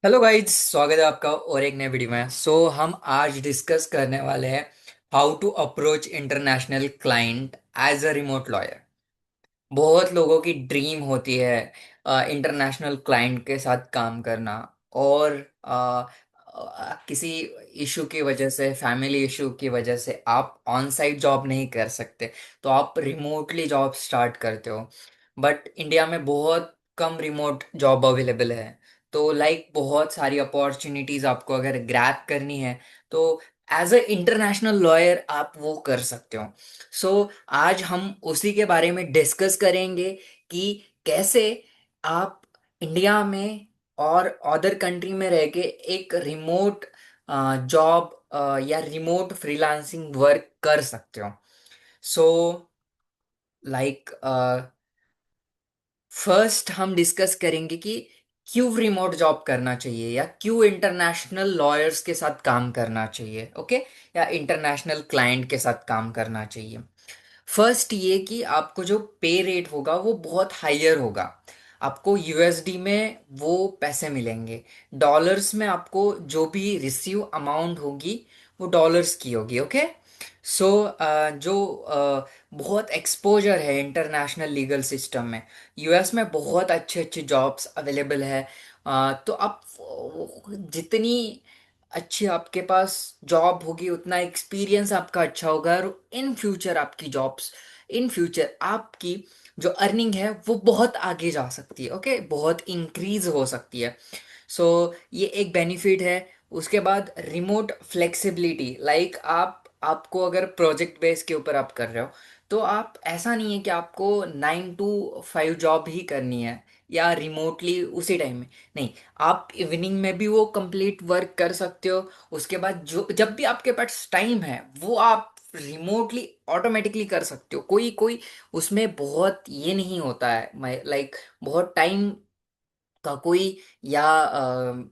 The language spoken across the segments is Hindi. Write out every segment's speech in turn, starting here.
हेलो गाइस, स्वागत है आपका और एक नए वीडियो में। हम आज डिस्कस करने वाले हैं how to approach international client as a remote lawyer. बहुत लोगों की ड्रीम होती है इंटरनेशनल क्लाइंट के साथ काम करना। और किसी इशू की वजह से, फैमिली इशू की वजह से आप ऑन साइट जॉब नहीं कर सकते, तो आप रिमोटली जॉब स्टार्ट करते हो। बट इंडिया में बहुत कम रिमोट जॉब अवेलेबल है। तो बहुत सारी अपॉर्चुनिटीज आपको अगर ग्रैब करनी है, तो एज अ इंटरनेशनल लॉयर आप वो कर सकते हो। आज हम उसी के बारे में डिस्कस करेंगे कि कैसे आप इंडिया में और अदर कंट्री में रह के एक रिमोट जॉब या रिमोट फ्रीलांसिंग वर्क कर सकते हो। सो लाइक फर्स्ट हम डिस्कस करेंगे कि क्यों रिमोट जॉब करना चाहिए या क्यों इंटरनेशनल लॉयर्स के साथ काम करना चाहिए, ओके, या इंटरनेशनल क्लाइंट के साथ काम करना चाहिए। फर्स्ट ये कि आपको जो पे रेट होगा वो बहुत हायर होगा। आपको यूएसडी में वो पैसे मिलेंगे। डॉलर्स में आपको जो भी रिसीव अमाउंट होगी वो डॉलर्स की होगी, ओके। सो जो बहुत एक्सपोजर है इंटरनेशनल लीगल सिस्टम में, यूएस में बहुत अच्छे अच्छे जॉब्स अवेलेबल है। तो आप जितनी अच्छी आपके पास जॉब होगी उतना एक्सपीरियंस आपका अच्छा होगा, और इन फ्यूचर आपकी जॉब्स, इन फ्यूचर आपकी जो अर्निंग है वो बहुत आगे जा सकती है, ओके, बहुत इंक्रीज हो सकती है। सो ये एक बेनिफिट है। उसके बाद रिमोट फ्लेक्सिबिलिटी, आप आपको अगर प्रोजेक्ट बेस के ऊपर आप कर रहे हो, तो आप ऐसा नहीं है कि आपको 9 to 5 जॉब ही करनी है या रिमोटली उसी टाइम में। नहीं, आप इवनिंग में भी वो कंप्लीट वर्क कर सकते हो। उसके बाद जो जब भी आपके पास टाइम है वो आप रिमोटली ऑटोमेटिकली कर सकते हो। कोई कोई उसमें बहुत ये नहीं होता है, मैं बहुत टाइम का कोई, या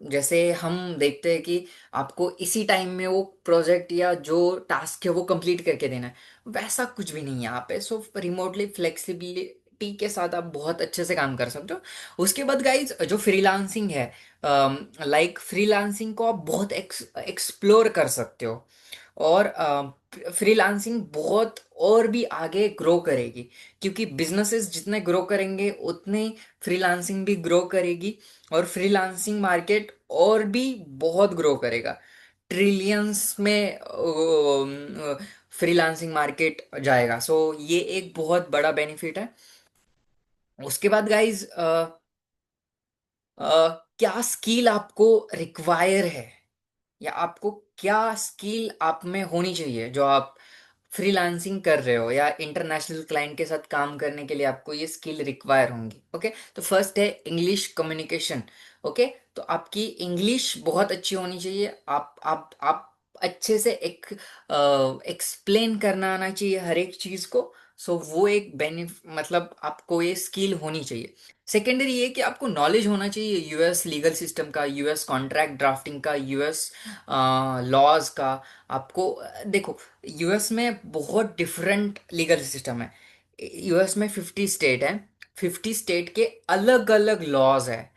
जैसे हम देखते हैं कि आपको इसी टाइम में वो प्रोजेक्ट या जो टास्क है वो कंप्लीट करके देना है, वैसा कुछ भी नहीं है यहाँ पे। सो रिमोटली फ्लेक्सिबिलिटी के साथ आप बहुत अच्छे से काम कर सकते हो। उसके बाद गाइज, जो फ्रीलांसिंग है, फ्रीलांसिंग को आप बहुत एक्सप्लोर कर सकते हो। और फ्रीलांसिंग बहुत और भी आगे ग्रो करेगी, क्योंकि बिजनेसेस जितने ग्रो करेंगे उतने फ्रीलांसिंग भी ग्रो करेगी। और फ्रीलांसिंग मार्केट और भी बहुत ग्रो करेगा, ट्रिलियंस में फ्रीलांसिंग मार्केट जाएगा। ये एक बहुत बड़ा बेनिफिट है। उसके बाद गाइज, क्या स्किल आपको रिक्वायर है, या आपको क्या स्किल आप में होनी चाहिए जो आप फ्रीलांसिंग कर रहे हो या इंटरनेशनल क्लाइंट के साथ काम करने के लिए आपको ये स्किल रिक्वायर होंगी, ओके। तो फर्स्ट है इंग्लिश कम्युनिकेशन, ओके। तो आपकी इंग्लिश बहुत अच्छी होनी चाहिए। आप अच्छे से एक एक्सप्लेन करना आना चाहिए हर एक चीज को। वो एक मतलब आपको ये स्किल होनी चाहिए। सेकेंडरी ये कि आपको नॉलेज होना चाहिए यूएस लीगल सिस्टम का, यूएस कॉन्ट्रैक्ट ड्राफ्टिंग का, यूएस लॉज का। आपको देखो, यूएस में बहुत डिफरेंट लीगल सिस्टम है। यूएस में 50 स्टेट है। 50 स्टेट के अलग अलग लॉज है।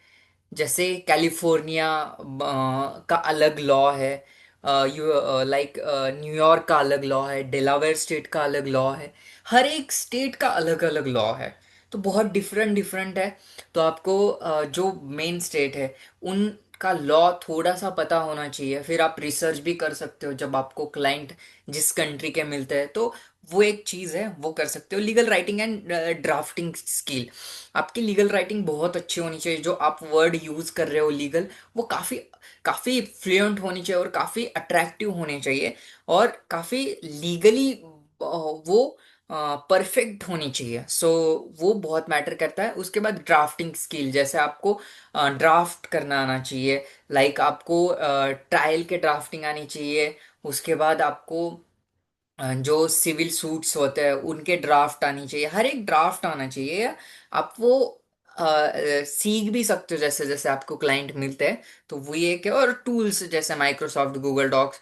जैसे कैलिफोर्निया का अलग लॉ है, न्यूयॉर्क का अलग लॉ है, डेलावेयर स्टेट का अलग लॉ है। हर एक स्टेट का अलग अलग लॉ है, तो बहुत डिफरेंट डिफरेंट है। तो आपको जो मेन स्टेट है उनका लॉ थोड़ा सा पता होना चाहिए। फिर आप रिसर्च भी कर सकते हो जब आपको क्लाइंट जिस कंट्री के मिलते हैं, तो वो एक चीज़ है, वो कर सकते हो। Legal writing and drafting skill, आपकी लीगल राइटिंग बहुत अच्छी होनी चाहिए। जो आप वर्ड यूज कर रहे हो लीगल, वो काफी काफी फ्लुएंट होनी चाहिए और काफी अट्रैक्टिव होने चाहिए, और काफी लीगली वो परफेक्ट होनी चाहिए। वो बहुत मैटर करता है। उसके बाद ड्राफ्टिंग स्किल, जैसे आपको ड्राफ्ट करना आना चाहिए। आपको ट्रायल के ड्राफ्टिंग आनी चाहिए। उसके बाद आपको जो सिविल सूट्स होते हैं उनके ड्राफ्ट आनी चाहिए, हर एक ड्राफ्ट आना चाहिए। आप वो सीख भी सकते हो जैसे जैसे आपको क्लाइंट मिलते हैं। तो वो ये कि और टूल्स जैसे Microsoft, Google Docs,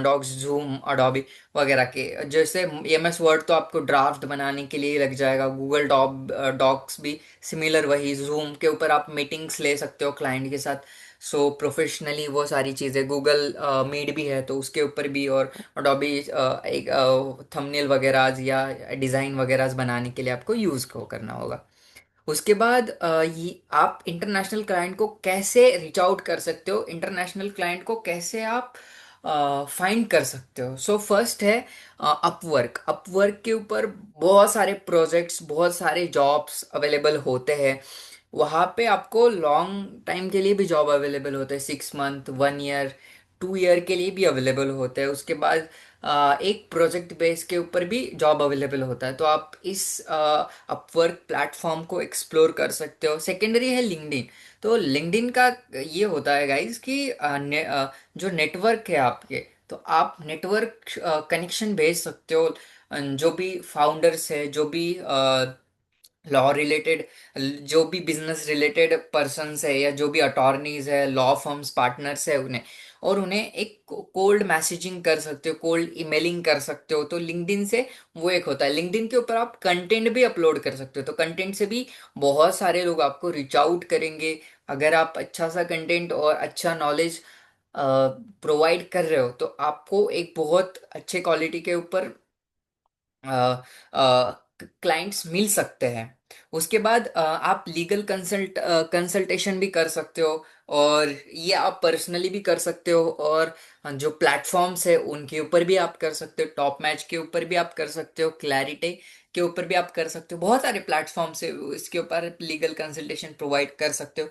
Docs, Zoom, Adobe वगैरह के, जैसे MS वर्ड तो आपको ड्राफ्ट बनाने के लिए ही लग जाएगा। गूगल डॉक्स भी सिमिलर वही, जूम के ऊपर आप मीटिंग्स ले सकते हो क्लाइंट के साथ। सो प्रोफेशनली वो सारी चीज़ें, गूगल मीट भी है तो उसके ऊपर भी, और अडोबी एक थंबनेल वगैरह या डिज़ाइन वगैरह बनाने के लिए आपको यूज़ को करना होगा। उसके बाद ये आप इंटरनेशनल क्लाइंट को कैसे रीच आउट कर सकते हो, इंटरनेशनल क्लाइंट को कैसे आप फाइंड कर सकते हो। सो फर्स्ट है अपवर्क। अपवर्क के ऊपर बहुत सारे प्रोजेक्ट्स, बहुत सारे जॉब्स अवेलेबल होते हैं। वहाँ पे आपको लॉन्ग टाइम के लिए भी जॉब अवेलेबल होते हैं, 6 मंथ, 1 ईयर, 2 ईयर के लिए भी अवेलेबल होते हैं। उसके बाद एक प्रोजेक्ट बेस के ऊपर भी जॉब अवेलेबल होता है। तो आप इस अपवर्क प्लेटफॉर्म को एक्सप्लोर कर सकते हो। सेकेंडरी है लिंक्डइन। तो लिंक्डइन का ये होता है गाइस कि जो नेटवर्क है आपके, तो आप नेटवर्क कनेक्शन भेज सकते हो। जो भी फाउंडर्स है, जो भी लॉ रिलेटेड, जो भी बिजनेस रिलेटेड पर्सन्स है, या जो भी अटॉर्नीज है, लॉ फर्म्स पार्टनर्स है, उन्हें, और उन्हें एक कोल्ड मैसेजिंग कर सकते हो, कोल्ड ईमेलिंग कर सकते हो। तो लिंक्डइन से वो एक होता है। लिंक्डइन के ऊपर आप कंटेंट भी अपलोड कर सकते हो, तो कंटेंट से भी बहुत सारे लोग आपको रीच आउट करेंगे। अगर आप अच्छा सा कंटेंट और अच्छा नॉलेज प्रोवाइड कर रहे हो, तो आपको एक बहुत अच्छे क्वालिटी के ऊपर क्लाइंट्स मिल सकते हैं। उसके बाद आप लीगल कंसल्टेशन भी कर सकते हो, और ये आप पर्सनली भी कर सकते हो, और जो प्लेटफॉर्म्स है उनके ऊपर भी आप कर सकते हो। टॉप मैच के ऊपर भी आप कर सकते हो, क्लैरिटी के ऊपर भी आप कर सकते हो। बहुत सारे प्लेटफॉर्म्स है, इसके ऊपर लीगल कंसल्टेशन प्रोवाइड कर सकते हो।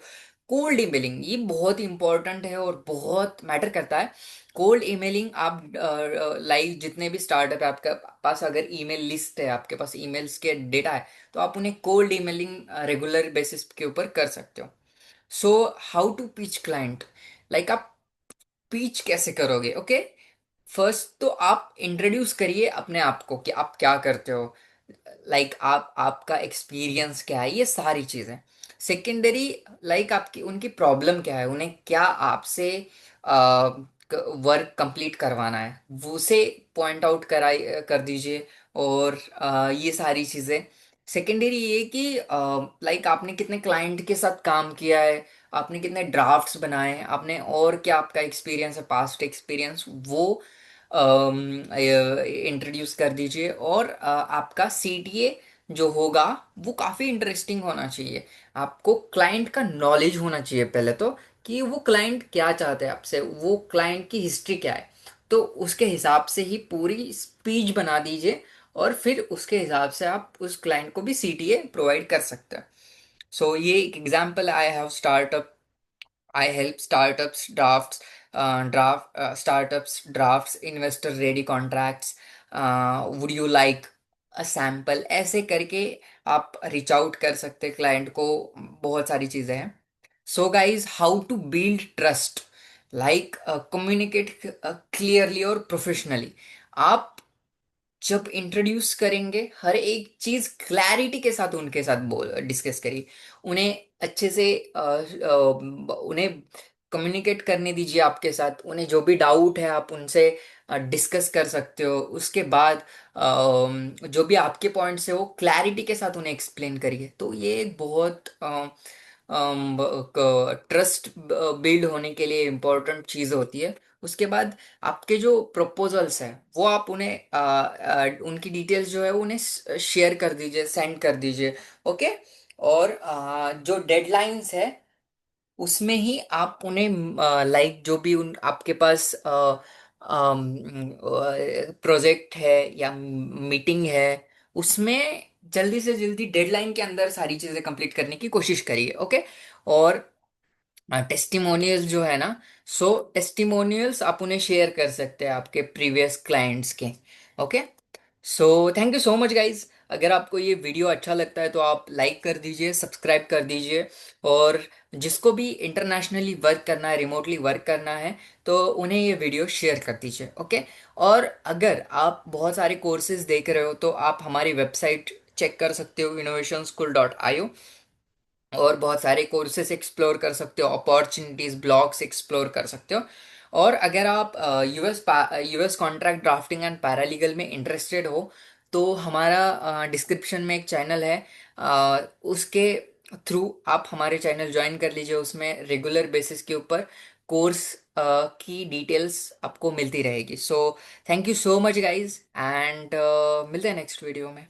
कोल्ड ईमेलिंग ये बहुत इंपॉर्टेंट है और बहुत मैटर करता है। कोल्ड ईमेलिंग आप लाइव जितने भी स्टार्टअप है आपके पास, अगर ईमेल लिस्ट है आपके पास, ईमेल्स के डेटा है, तो आप उन्हें कोल्ड ईमेलिंग रेगुलर बेसिस के ऊपर कर सकते हो। So how to pitch client, like आप पिच कैसे करोगे? ओके, फर्स्ट तो आप इंट्रोड्यूस करिए अपने आप को कि आप क्या करते हो, लाइक आप आपका एक्सपीरियंस क्या है, ये सारी चीजें। सेकेंडरी, लाइक आपकी उनकी प्रॉब्लम क्या है, उन्हें क्या आपसे वर्क कंप्लीट करवाना है, वो से पॉइंट आउट कर दीजिए। और ये सारी चीजें। सेकेंडरी ये कि लाइक आपने कितने क्लाइंट के साथ काम किया है, आपने कितने ड्राफ्ट्स बनाए हैं आपने, और क्या आपका एक्सपीरियंस है, पास्ट एक्सपीरियंस, वो इंट्रोड्यूस कर दीजिए। और आपका CTA जो होगा वो काफ़ी इंटरेस्टिंग होना चाहिए। आपको क्लाइंट का नॉलेज होना चाहिए पहले तो, कि वो क्लाइंट क्या चाहते हैं आपसे, वो क्लाइंट की हिस्ट्री क्या है। तो उसके हिसाब से ही पूरी स्पीच बना दीजिए, और फिर उसके हिसाब से आप उस क्लाइंट को भी CTA प्रोवाइड कर सकते हैं। सो ये एक example, I have startup, I help startups drafts investor ready contracts. Would you like a sample? ऐसे करके आप रीच आउट कर सकते क्लाइंट को। बहुत सारी चीजें हैं। So guys, how to build trust, like communicate clearly और प्रोफेशनली। आप जब इंट्रोड्यूस करेंगे, हर एक चीज क्लैरिटी के साथ उनके साथ बोल डिस्कस करिए। उन्हें अच्छे से उन्हें कम्युनिकेट करने दीजिए आपके साथ। उन्हें जो भी डाउट है आप उनसे डिस्कस कर सकते हो। उसके बाद जो भी आपके पॉइंट्स है वो क्लैरिटी के साथ उन्हें एक्सप्लेन करिए। तो ये एक बहुत ट्रस्ट बिल्ड होने के लिए इम्पोर्टेंट चीज़ होती है। उसके बाद आपके जो प्रपोजल्स हैं वो आप उन्हें उनकी डिटेल्स जो है उन्हें शेयर कर दीजिए, सेंड कर दीजिए। ओके। और जो डेडलाइंस है उसमें ही आप उन्हें, लाइक जो भी उन आपके पास प्रोजेक्ट है या मीटिंग है, उसमें जल्दी से जल्दी डेडलाइन के अंदर सारी चीज़ें कंप्लीट करने की कोशिश करिए। ओके। और टेस्टिमोनियल्स जो है ना, सो टेस्टिमोनियल्स आप उन्हें शेयर कर सकते हैं आपके प्रीवियस क्लाइंट्स के। Okay. So thank you so much guys. अगर आपको ये वीडियो अच्छा लगता है तो आप लाइक कर दीजिए, सब्सक्राइब कर दीजिए। और जिसको भी इंटरनेशनली वर्क करना है, रिमोटली वर्क करना है, तो उन्हें ये वीडियो शेयर कर दीजिए। ओके। और अगर आप बहुत सारे कोर्सेज देख रहे हो तो आप हमारी वेबसाइट चेक कर सकते हो, innovationSchool.io। और बहुत सारे कोर्सेस एक्सप्लोर कर सकते हो, अपॉर्चुनिटीज ब्लॉग्स एक्सप्लोर कर सकते हो। और अगर आप US contract drafting and paralegal में इंटरेस्टेड हो तो हमारा डिस्क्रिप्शन में एक चैनल है, उसके थ्रू आप हमारे चैनल ज्वाइन कर लीजिए। उसमें रेगुलर बेसिस के ऊपर कोर्स की डिटेल्स आपको मिलती रहेगी। So thank you so much guys, and मिलते हैं नेक्स्ट वीडियो में।